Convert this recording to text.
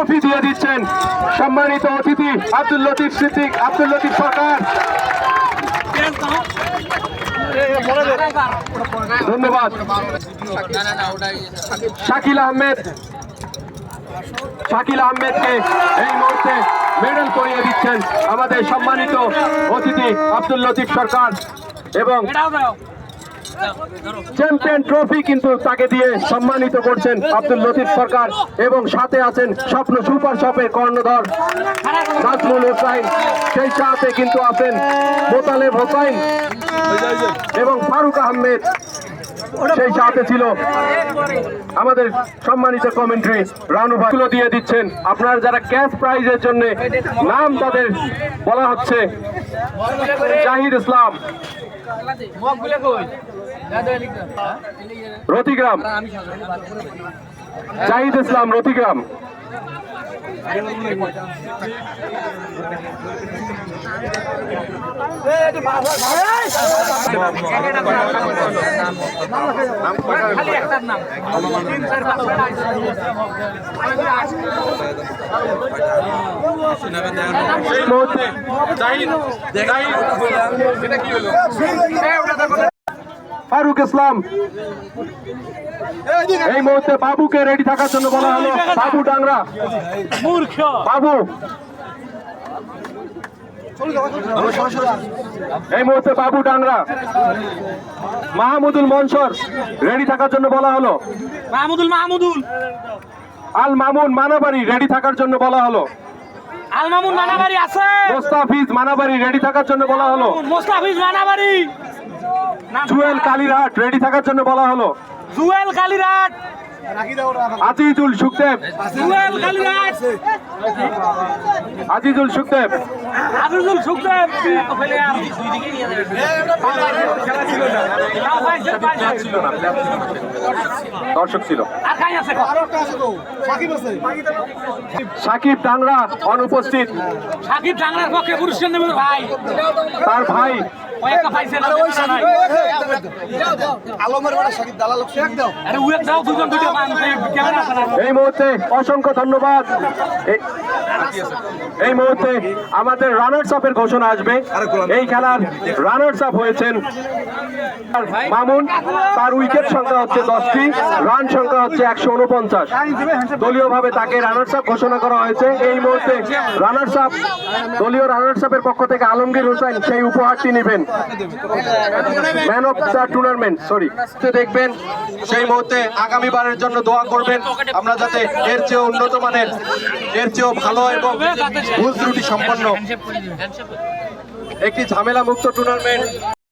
Trophy দিয়ে দিচ্ছেন সম্মানিত অতিথি আব্দুল লতিফ সিদ্দিক, আব্দুল লতিফ সরকার। ধন্যবাদ। শাকিল আহমেদকে এই মুহূর্তে মেডেল করিয়ে দিচ্ছেন আমাদের সম্মানিত অতিথি আব্দুল লতিফ সরকার এবং চ্যাম্পিয়ন ট্রফি কিন্তু তাকে দিয়ে সম্মানিত করছেন আব্দুল লতিফ সরকার এবং সাথে আছেন স্বপ্ন সুপার শপের কর্ণধর নাজমুল হোসাইন, সেই সাথে কিন্তু আছেন মোতালেব হোসাইন এবং ফারুক আহমেদ, সেই সাথে ছিল আমাদের সম্মানিত কমেন্ট্রি রানু ভাই দিয়ে দিচ্ছেন। আপনারা যারা ক্যাশ প্রাইজের জন্য নাম তাদের বলা হচ্ছে জাহিদ ইসলাম রতিগ্রাম, জাহিদ ইসলাম রতিগ্রাম। ফারুক ইসলাম এই মুহূর্তে বাবুকে রেডি থাকার জন্য বলা হলো। বাবু ডাংরা, বাবু এই মুহূর্তে বাবু ডাংরা। মাহমুদুল মনসর রেডি থাকার জন্য বলা হলো। আল মামুন মানাবাড়ি রেডি থাকার জন্য বলা হলো। আল মামুন মানাবাড়ি আছে। মোস্তাফিজ মানাবাড়ি রেডি থাকার জন্য বলা হলো। মোস্তাফিজ মানাবাড়ি। জুয়েল কালীরহাট রেডি থাকার জন্য বলা হলো। জুয়েল কালীরহাট। আজিজুল সুখদেব, জুয়েল কালীরহাট। আজিজুল সুখদেব, আজিজুল সুখদেব। দর্শক ছিল। আর কাই আছে? সাকিব ডাংরা অনুপস্থিত। সাকিব ডাংরার পক্ষে পুরস্কার নেবে ভাই, তার ভাই এই মুহূর্তে অসংখ্য ধন্যবাদ। এই মুহূর্তে আমাদের রানার্স আপের ঘোষণা আসবে। এই খেলার রানার্স আপ হয়েছেন মামুন, তার উইকেট সংখ্যা হচ্ছে 10টি, রান সংখ্যা হচ্ছে 149। দলীয়ভাবে তাকে রানার্স আপ ঘোষণা করা হয়েছে। এই মুহূর্তে রানার্স আপ, দলীয় রানার্স আপের পক্ষ থেকে আলমগীর হোসেন সেই উপহারটি নেবেন, ম্যান অফ দ্য টুর্নামেন্ট। দেখবেন সেই মুহূর্তে আগামীবারের জন্য দোয়া করবেন আমরা যাতে এর চেয়ে উন্নত মানের, এর চেয়েও ভালো এবং ভুল ত্রুটি সম্পন্ন একটি ঝামেলা মুক্ত টুর্নামেন্ট